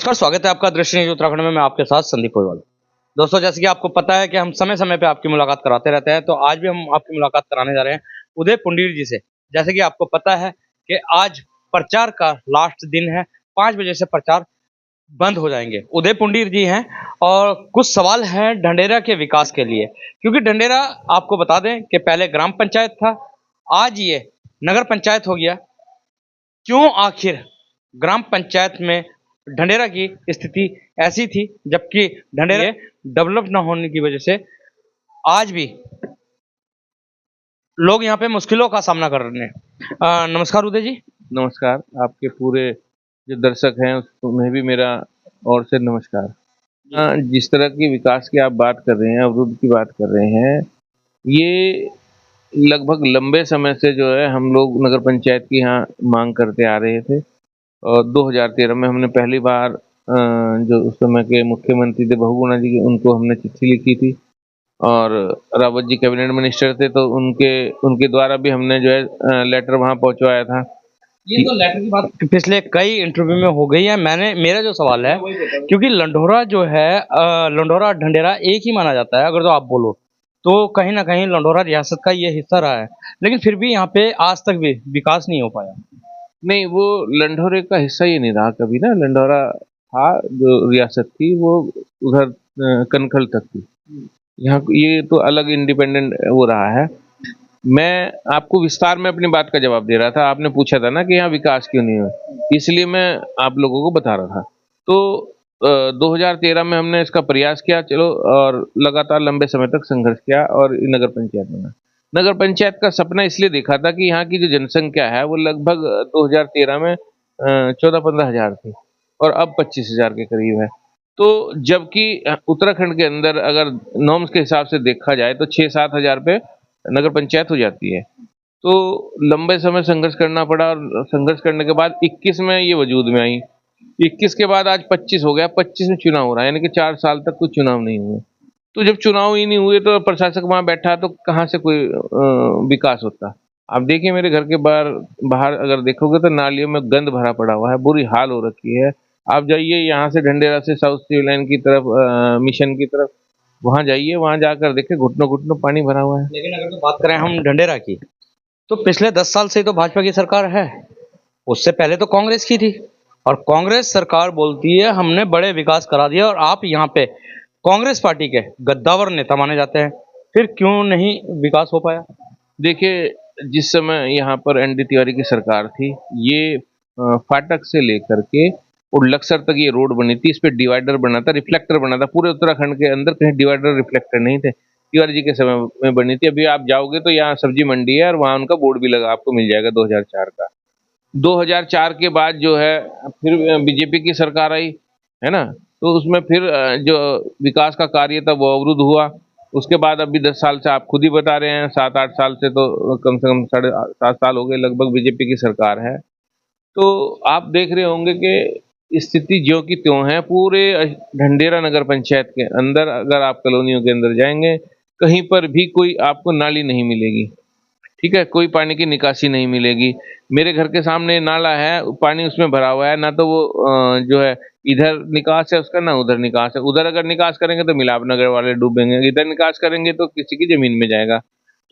नमस्कार, स्वागत है आपका दृष्टि न्यूज उत्तराखंड में। मैं आपके साथ संदीप गोयल। दोस्तों, जैसे कि आपको पता है कि हम समय समय पे आपकी मुलाकात कराते रहते हैं, तो आज भी हम आपकी मुलाकात कराने जा रहे हैं उदय पुंडीर जी से। जैसे कि आपको पता है कि आज प्रचार का लास्ट दिन है, 5 बजे से प्रचार बंद हो जाएंगे। उदय पुंडीर जी हैं और कुछ सवाल हैं ढंढेरा के विकास के लिए, क्योंकि ढंढेरा आपको बता दें कि पहले ग्राम पंचायत था, आज ये नगर पंचायत हो गया। क्यों आखिर ग्राम पंचायत में ढंढेरा की स्थिति ऐसी थी, जबकि ढंढेरा डेवलप न होने की वजह से आज भी लोग यहाँ पे मुश्किलों का सामना कर रहे हैं। नमस्कार उदय जी। नमस्कार। आपके पूरे जो दर्शक हैं उन्हें भी मेरा ओर से नमस्कार। जिस तरह की विकास की आप बात कर रहे हैं, अवरुद्ध की बात कर रहे हैं, ये लगभग लंबे समय से जो है हम लोग नगर पंचायत की यहाँ मांग करते आ रहे थे। और 2013 में हमने पहली बार जो उस समय के मुख्यमंत्री थे बहुगुणा जी, उनको हमने चिट्ठी लिखी थी और रावत जी कैबिनेट मिनिस्टर थे, तो उनके उनके द्वारा भी हमने जो है लेटर वहाँ पहुँचवाया था। ये तो लेटर की बात पिछले कई इंटरव्यू में हो गई है। मेरा जो सवाल है, क्योंकि लंढोरा जो है लंढोरा ढंढेरा एक ही माना जाता है, अगर तो आप बोलो तो कहीं ना कहीं लंढोरा रियासत का ये हिस्सा रहा है, लेकिन फिर भी यहाँ पे आज तक भी विकास नहीं हो पाया। नहीं, वो लंढोरे का हिस्सा ही नहीं रहा कभी ना। लंढोरा था, जो रियासत थी वो उधर कनखल तक थी। यहाँ ये तो अलग इंडिपेंडेंट वो रहा है। मैं आपको विस्तार में अपनी बात का जवाब दे रहा था। आपने पूछा था ना कि यहाँ विकास क्यों नहीं हुआ, इसलिए मैं आप लोगों को बता रहा था। तो 2013 में हमने इसका प्रयास किया, चलो, और लगातार लंबे समय तक संघर्ष किया और नगर पंचायत बना। नगर पंचायत का सपना इसलिए देखा था कि यहाँ की जो जनसंख्या है वो लगभग 2013 में 14-15 हजार थी और अब 25 हजार के करीब है। तो जबकि उत्तराखंड के अंदर अगर नॉर्म्स के हिसाब से देखा जाए तो 6-7 हजार पे नगर पंचायत हो जाती है। तो लंबे समय संघर्ष करना पड़ा और संघर्ष करने के बाद 21 में ये वजूद में आई। 21 के बाद आज 25 हो गया, 25 में चुनाव हो रहा है, यानी कि 4 साल तक कोई चुनाव नहीं हुए। तो जब चुनाव ही नहीं हुए तो प्रशासक वहां बैठा तो कहाँ से कोई विकास होता। आप देखिए मेरे घर के बाहर बाहर अगर देखोगे तो नालियों में गंद भरा पड़ा हुआ है, बुरी हाल हो रखी है। आप जाइए यहाँ से ढंढेरा से साउथ सिविल लाइन की तरफ, मिशन की तरफ, वहां जाइए, वहां जाकर देखे घुटनों घुटनों पानी भरा हुआ है। लेकिन अगर तो बात करें हम ढंढेरा की, तो पिछले 10 साल से तो भाजपा की सरकार है, उससे पहले तो कांग्रेस की थी, और कांग्रेस सरकार बोलती है हमने बड़े विकास करा दिया, और आप यहाँ पे कांग्रेस पार्टी के गद्दावर नेता माने जाते हैं, फिर क्यों नहीं विकास हो पाया? देखिए, जिस समय यहाँ पर एनडी तिवारी की सरकार थी, ये फाटक से लेकर के और लक्सर तक ये रोड बनी थी। इस पे डिवाइडर बना था, रिफ्लेक्टर बना था। पूरे उत्तराखंड के अंदर कहीं डिवाइडर रिफ्लेक्टर नहीं थे, तिवारी जी के समय में बनी थी। अभी आप जाओगे तो यहाँ सब्जी मंडी है और वहाँ उनका बोर्ड भी लगा आपको मिल जाएगा 2004 का। 2004 के बाद जो है फिर बीजेपी की सरकार आई, है ना। तो उसमें फिर जो विकास का कार्य था वो अवरुद्ध हुआ। उसके बाद अभी 10 साल से आप खुद ही बता रहे हैं, 7-8 साल से, तो कम से कम 7.5 साल हो गए लगभग बीजेपी की सरकार है। तो आप देख रहे होंगे कि स्थिति ज्यों की त्यों है। पूरे ढंढेरा नगर पंचायत के अंदर अगर आप कॉलोनियों के अंदर जाएंगे, कहीं पर भी कोई आपको नाली नहीं मिलेगी, ठीक है, कोई पानी की निकासी नहीं मिलेगी। मेरे घर के सामने नाला है, पानी उसमें भरा हुआ है, ना तो वो जो है इधर निकास है उसका, ना उधर निकास है। उधर अगर निकास करेंगे तो मिलाप नगर वाले डूबेंगे, इधर निकास करेंगे तो किसी की जमीन में जाएगा।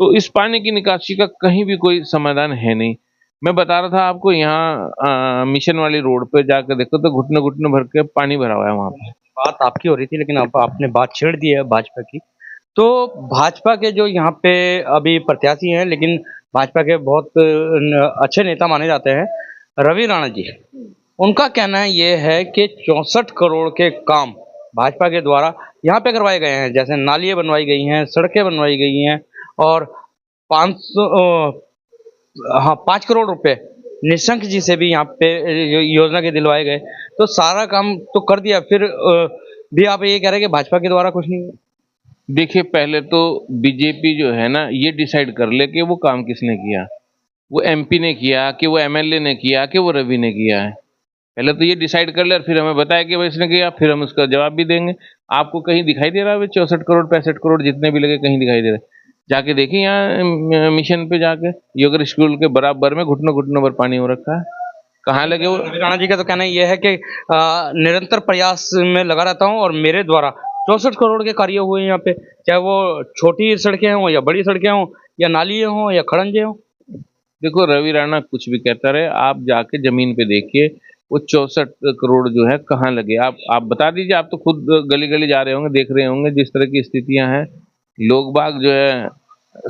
तो इस पानी की निकासी का कहीं भी कोई समाधान है नहीं। मैं बता रहा था आपको, यहाँ मिशन वाली रोड पे जाकर देखो तो घुटने घुटने भर के पानी भरा हुआ है वहां पे। बात आपकी हो रही थी, लेकिन अब आपने बात छेड़ दी है भाजपा की। तो भाजपा के जो यहाँ पे अभी प्रत्याशी हैं, लेकिन भाजपा के बहुत अच्छे नेता माने जाते हैं, रवि राणा जी, उनका कहना ये है कि 64 करोड़ के काम भाजपा के द्वारा यहाँ पे करवाए गए हैं, जैसे नालियाँ बनवाई गई हैं, सड़कें बनवाई गई हैं, और 500 हाँ 5 करोड़ रुपए निशंक जी से भी यहाँ पे योजना के दिलवाए गए। तो सारा काम तो कर दिया, फिर भी आप ये कह रहे हैं कि भाजपा के द्वारा कुछ नहीं हुआ? देखिए, पहले तो बीजेपी जो है ना, ये डिसाइड कर ले कि वो काम किसने किया। वो एमपी ने किया कि वो एमएलए ने किया कि वो रवि ने किया है। पहले तो ये डिसाइड कर ले और फिर हमें बताया कि भाई इसने किया, फिर हम उसका जवाब भी देंगे। आपको कहीं दिखाई दे रहा है 64 करोड़ 65 करोड़ जितने भी लगे, कहीं दिखाई दे रहा है? जाके देखिए यहाँ मिशन पे जाके, योगर स्कूल के बराबर में घुटनों घुटनों पर पानी हो रखा है। कहाँ लगे वो? रवि राणा जी का तो कहना ये है कि निरंतर प्रयास में लगा रहता हूँ और मेरे द्वारा 64 करोड़ के कार्य हुए हैं यहाँ पे, चाहे वो छोटी सड़कें हों या बड़ी सड़कें हों या नाली हों या खड़ंजे हों। देखो, रवि राणा कुछ भी कहता रहे, आप जाके जमीन पे देखिए वो 64 करोड़ जो है कहाँ लगे। आप बता दीजिए, आप तो खुद गली गली जा रहे होंगे, देख रहे होंगे जिस तरह की स्थितियां हैं। लोग बाग जो है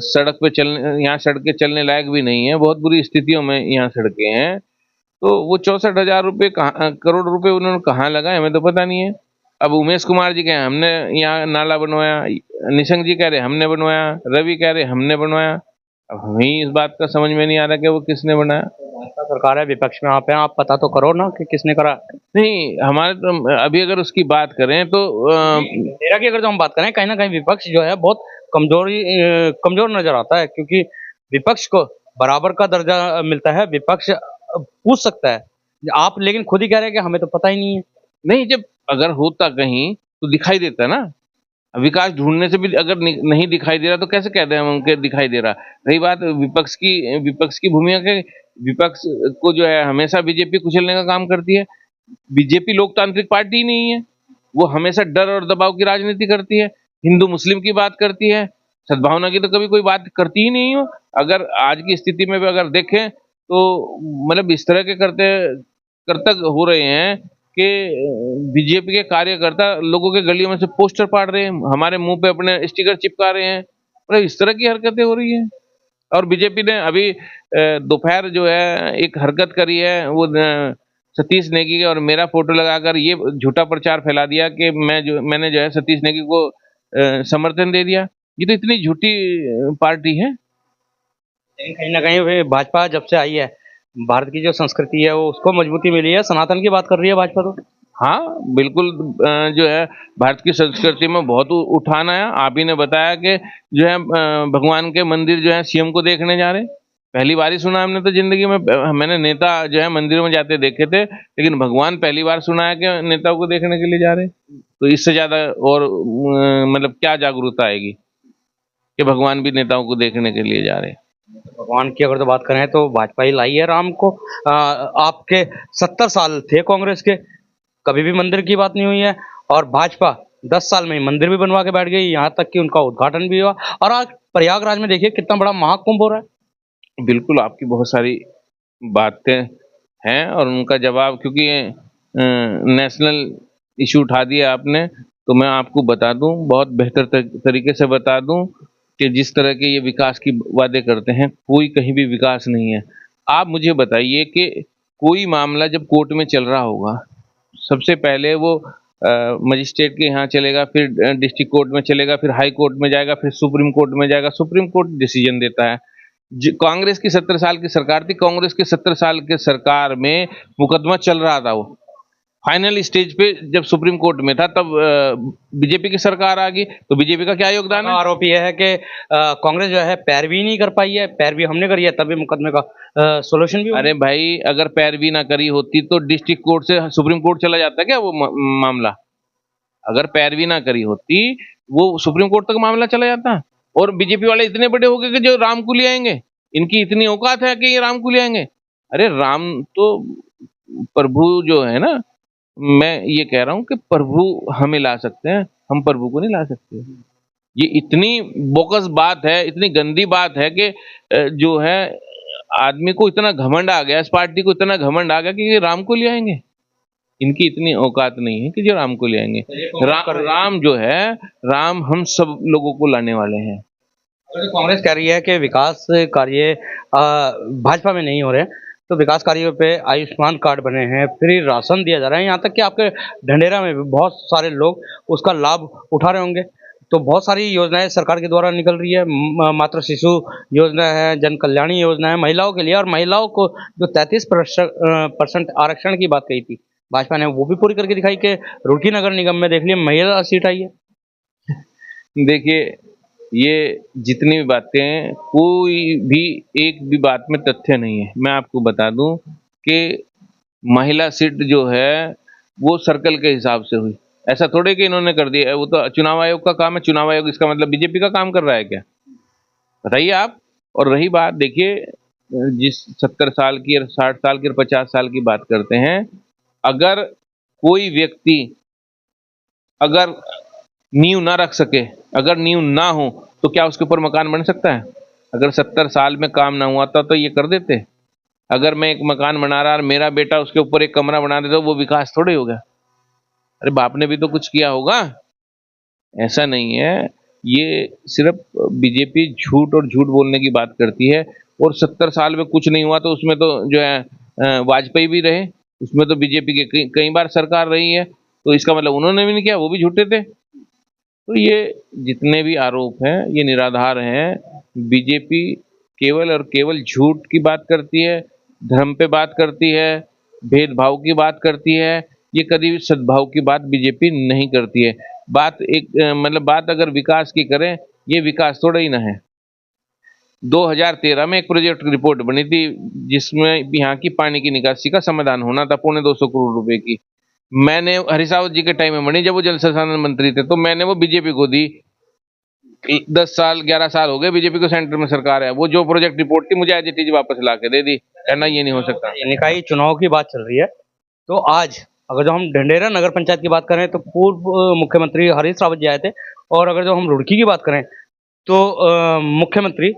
सड़क पे चलने, यहाँ सड़कें चलने लायक भी नहीं है, बहुत बुरी स्थितियों में यहाँ सड़कें हैं। तो वो 64,000 रुपये करोड़ रुपए उन्होंने कहाँ लगाए, हमें तो पता नहीं है। अब उमेश कुमार जी कहे हमने यहाँ नाला बनवाया, निशंक जी कह रहे हमने बनवाया, रवि कह रहे हमने बनवाया। अब हमें इस बात का समझ में नहीं आ रहा कि वो किसने बनाया। भाजपा सरकार है, विपक्ष में आप हैं, आप पता तो करो ना कि किसने करा। नहीं, हमारे तो अभी अगर उसकी बात करें तो मेरा की अगर जो हम बात करें, कहीं ना कहीं विपक्ष जो है बहुत कमजोर नजर आता है, क्योंकि विपक्ष को बराबर का दर्जा मिलता है। विपक्ष पूछ सकता है, आप लेकिन खुद ही कह रहे हैं कि हमें तो पता ही नहीं है। नहीं, जब अगर होता कहीं तो दिखाई देता ना। विकास ढूंढने से भी अगर नहीं दिखाई दे रहा तो कैसे कहते हैं हम उनके दिखाई दे रहा। रही बात विपक्ष की भूमिका के, विपक्ष को जो है हमेशा बीजेपी कुचलने का काम करती है। बीजेपी लोकतांत्रिक पार्टी ही नहीं है, वो हमेशा डर और दबाव की राजनीति करती है, हिंदू मुस्लिम की बात करती है, सद्भावना की तो कभी कोई बात करती ही नहीं हो। अगर आज की स्थिति में भी अगर देखें तो मतलब इस तरह के कर्तव्य हो रहे हैं कि बीजेपी के कार्यकर्ता लोगों के गलियों में से पोस्टर फाड़ रहे हैं, हमारे मुंह पे अपने स्टिकर चिपका रहे हैं, मतलब इस तरह की हरकतें हो रही हैं। और बीजेपी ने अभी दोपहर जो है एक हरकत करी है, वो सतीश नेगी और मेरा फोटो लगाकर ये झूठा प्रचार फैला दिया कि मैंने जो है सतीश नेगी को समर्थन दे दिया। ये तो इतनी झूठी पार्टी है। लेकिन कहीं ना कहीं भाजपा जब से आई है, भारत की जो संस्कृति है वो उसको मजबूती मिली है। सनातन की बात कर रही है भाजपा तो। हाँ, बिल्कुल। जो है भारत की संस्कृति में बहुत उठान आया। आप ही ने बताया कि जो है भगवान के मंदिर जो है सीएम को देखने जा रहे हैं। पहली बार ही सुना हमने तो जिंदगी में। मैंने नेता जो है मंदिरों में जाते देखे थे, लेकिन भगवान पहली बार सुना है कि नेताओं को देखने के लिए जा रहे हैं। तो इससे ज्यादा और मतलब क्या जागरूकता आएगी कि भगवान भी नेताओं को देखने के लिए जा रहे हैं। भगवान की अगर तो बात करें तो भाजपा ही लाई है राम को। आपके 70 साल थे कांग्रेस के, कभी भी मंदिर की बात नहीं हुई है। और भाजपा 10 साल में ही मंदिर भी बनवा के बैठ गई, यहाँ तक कि उनका उद्घाटन भी हुआ। और आज प्रयागराज में देखिए कितना बड़ा महाकुंभ हो रहा है। बिल्कुल, आपकी बहुत सारी बातें हैं और उनका जवाब, क्योंकि नेशनल इशू उठा दिया आपने, तो मैं आपको बता दूं, बहुत बेहतर तरीके से बता दूं कि जिस तरह के ये विकास की वादे करते हैं, कोई कहीं भी विकास नहीं है। आप मुझे बताइए कि कोई मामला जब कोर्ट में चल रहा होगा, सबसे पहले वो मजिस्ट्रेट के यहाँ चलेगा, फिर डिस्ट्रिक्ट कोर्ट में चलेगा, फिर हाई कोर्ट में जाएगा, फिर सुप्रीम कोर्ट में जाएगा, सुप्रीम कोर्ट डिसीजन देता है। कांग्रेस की 70 साल की सरकार थी, कांग्रेस के 70 साल के सरकार में मुकदमा चल रहा था। वो फाइनल स्टेज पे जब सुप्रीम कोर्ट में था, तब बीजेपी की सरकार आ गई। तो बीजेपी का क्या योगदान है? आरोप यह है कि कांग्रेस जो है पैरवी नहीं कर पाई है, पैरवी हमने करी है तभी मुकदमे का सोल्यूशन भी। अरे भाई, अगर पैरवी ना करी होती तो डिस्ट्रिक्ट कोर्ट से सुप्रीम कोर्ट चला जाता क्या वो मामला? अगर पैरवी ना करी होती वो सुप्रीम कोर्ट तक मामला चला जाता। और बीजेपी वाले इतने बड़े हो गए कि जो राम को ले आएंगे, इनकी इतनी औकात है कि ये राम को ले आएंगे। अरे राम तो प्रभु जो है ना, मैं ये कह रहा हूं कि प्रभु हमें ला सकते हैं, हम प्रभु को नहीं ला सकते। ये इतनी बोकस बात है, इतनी गंदी बात है कि जो है आदमी को इतना घमंड आ गया, इस पार्टी को इतना घमंड आ गया कि ये राम को ले आएंगे। इनकी इतनी औकात नहीं है कि जो राम को ले आएंगे। राम जो है, राम हम सब लोगों को लाने वाले हैं। कांग्रेस कह रही है कि विकास कार्य भाजपा में नहीं हो रहे, तो विकास कार्यों पे आयुष्मान कार्ड बने हैं, फ्री राशन दिया जा रहा है, यहाँ तक कि आपके ढंडेरा में भी बहुत सारे लोग उसका लाभ उठा रहे होंगे। तो बहुत सारी योजनाएं सरकार के द्वारा निकल रही है, मातृ शिशु योजना है, जन कल्याणी योजना है महिलाओं के लिए। और महिलाओं को जो 33% आरक्षण की बात कही थी भाजपा ने, वो भी पूरी करके दिखाई कि रुड़की नगर निगम में देख लिया महिला सीट आई है। देखिए, ये जितनी भी बातें, कोई भी एक भी बात में तथ्य नहीं है। मैं आपको बता दूं कि महिला सीट जो है वो सर्कल के हिसाब से हुई, ऐसा थोड़े कि इन्होंने कर दिया है। वो तो चुनाव आयोग का काम है। चुनाव आयोग इसका मतलब बीजेपी का काम कर रहा है क्या? बताइए आप। और रही बात, देखिए जिस 70 साल की और 60 साल की और 50 साल की बात करते हैं, अगर कोई व्यक्ति अगर नींव ना रख सके, अगर नींव ना हो, तो क्या उसके ऊपर मकान बन सकता है? अगर 70 साल में काम ना हुआ था तो ये कर देते? अगर मैं एक मकान बना रहा और मेरा बेटा उसके ऊपर एक कमरा बना देता, तो वो विकास थोड़े होगा? अरे बाप ने भी तो कुछ किया होगा। ऐसा नहीं है। ये सिर्फ बीजेपी झूठ और झूठ बोलने की बात करती है। और 70 साल में कुछ नहीं हुआ तो उसमें तो जो है वाजपेयी भी रहे, उसमें तो बीजेपी के कई बार सरकार रही है, तो इसका मतलब उन्होंने भी नहीं किया, वो भी झूठे थे। तो ये जितने भी आरोप हैं ये निराधार हैं। बीजेपी केवल और केवल झूठ की बात करती है, धर्म पे बात करती है, भेदभाव की बात करती है। ये कभी भी सद्भाव की बात बीजेपी नहीं करती है। बात एक मतलब बात अगर विकास की करें, ये विकास थोड़ा ही ना है। 2013 में एक प्रोजेक्ट रिपोर्ट बनी थी जिसमें यहाँ की पानी की निकासी का समाधान होना था, 225 करोड़ रुपए की। मैंने हरीश जी के टाइम में बनी, जब वो जल संसाधन मंत्री थे, तो मैंने वो बीजेपी को दी। 10 साल 11 साल हो गए बीजेपी को सेंटर में सरकार है, वो जो प्रोजेक्ट रिपोर्ट थी मुझे एज इट इज वापस ला के दे दी। कहना ये नहीं हो सकता। निकाय चुनाव की बात चल रही है, तो आज अगर जो हम ढंढेरा नगर पंचायत की बात करें तो पूर्व मुख्यमंत्री हरीश रावत जी आए थे, और अगर जो हम रुड़की की बात करें तो मुख्यमंत्री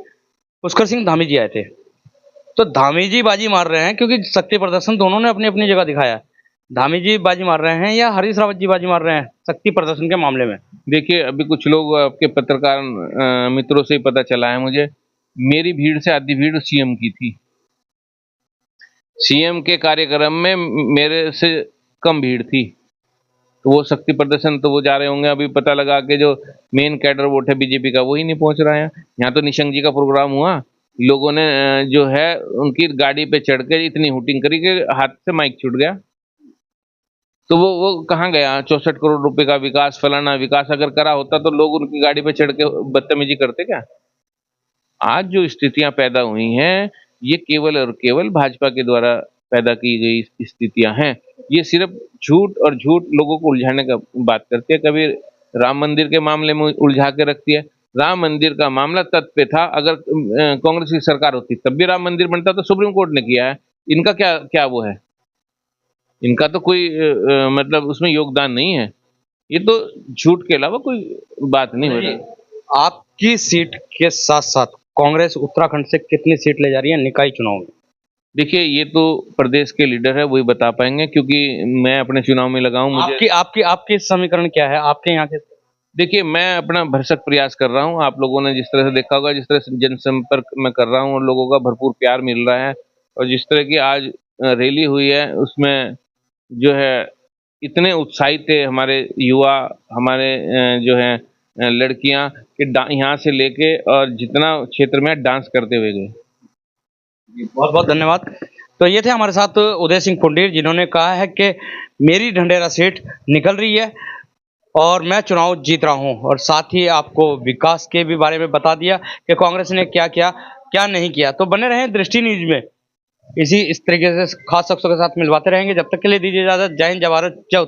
पुष्कर सिंह धामी जी आए थे। तो धामी जी बाजी मार रहे हैं क्योंकि शक्ति प्रदर्शन दोनों ने अपनी अपनी जगह दिखाया है। धामी जी बाजी मार रहे हैं या हरीश रावत जी बाजी मार रहे हैं शक्ति प्रदर्शन के मामले में? देखिए, अभी कुछ लोग आपके पत्रकार मित्रों से ही पता चला है मुझे, मेरी भीड़ से आधी भीड़ सीएम की थी। सीएम के कार्यक्रम में मेरे से कम भीड़ थी, तो वो शक्ति प्रदर्शन तो वो जा रहे होंगे। अभी पता लगा कि जो मेन कैडर वोट है बीजेपी का वही नहीं पहुंच रहा है। यहाँ तो निशंक जी का प्रोग्राम हुआ, लोगों ने जो है उनकी गाड़ी पे चढ़ के इतनी हुटिंग करी कि हाथ से माइक छूट गया। तो वो कहाँ गया 64 करोड़ रुपए का विकास, फलाना विकास अगर करा होता तो लोग उनकी गाड़ी पे चढ़ के बदतमीजी करते क्या? आज जो स्थितियां पैदा हुई हैं, ये केवल और केवल भाजपा के द्वारा पैदा की गई स्थितियां हैं। ये सिर्फ झूठ और झूठ लोगों को उलझाने का बात करती है। कभी राम मंदिर के मामले में उलझा के रखती है। राम मंदिर का मामला तद पे था, अगर कांग्रेस की सरकार होती तब भी राम मंदिर बनता, तो सुप्रीम कोर्ट ने किया है। इनका क्या क्या वो है? इनका तो कोई मतलब उसमें योगदान नहीं है। ये तो झूठ के अलावा कोई बात नहीं हो रही। आपकी सीट के साथ साथ कांग्रेस उत्तराखंड से कितनी सीट ले जा रही है निकाय चुनाव में? देखिए, ये तो प्रदेश के लीडर है, वही बता पाएंगे, क्योंकि मैं अपने चुनाव में लगा हूं। मुझे आपकी आपकी आपकी समीकरण क्या है आपके यहाँ के? देखिए, मैं अपना भरसक प्रयास कर रहा हूं। आप लोगों ने जिस तरह से देखा होगा, जिस तरह से जनसंपर्क मैं कर रहा हूं और लोगों का भरपूर प्यार मिल रहा है, और जिस तरह की आज रैली हुई है उसमें जो है इतने उत्साहित थे हमारे युवा, हमारे जो है लड़कियां, कि यहाँ से लेके और जितना क्षेत्र में डांस करते हुए गए। बहुत बहुत धन्यवाद। तो ये थे हमारे साथ उदय सिंह पुंडीर, जिन्होंने कहा है कि मेरी ढंढेरा सीट निकल रही है और मैं चुनाव जीत रहा हूं, और साथ ही आपको विकास के भी बारे में बता दिया कि कांग्रेस ने क्या किया क्या नहीं किया। तो बने रहें दृष्टि न्यूज में, इस तरीके से खास शख्सों के साथ मिलवाते रहेंगे। जब तक के लिए दीजिए इजाजत। जय हिंद, जय भारत, जय उत्तराखंड।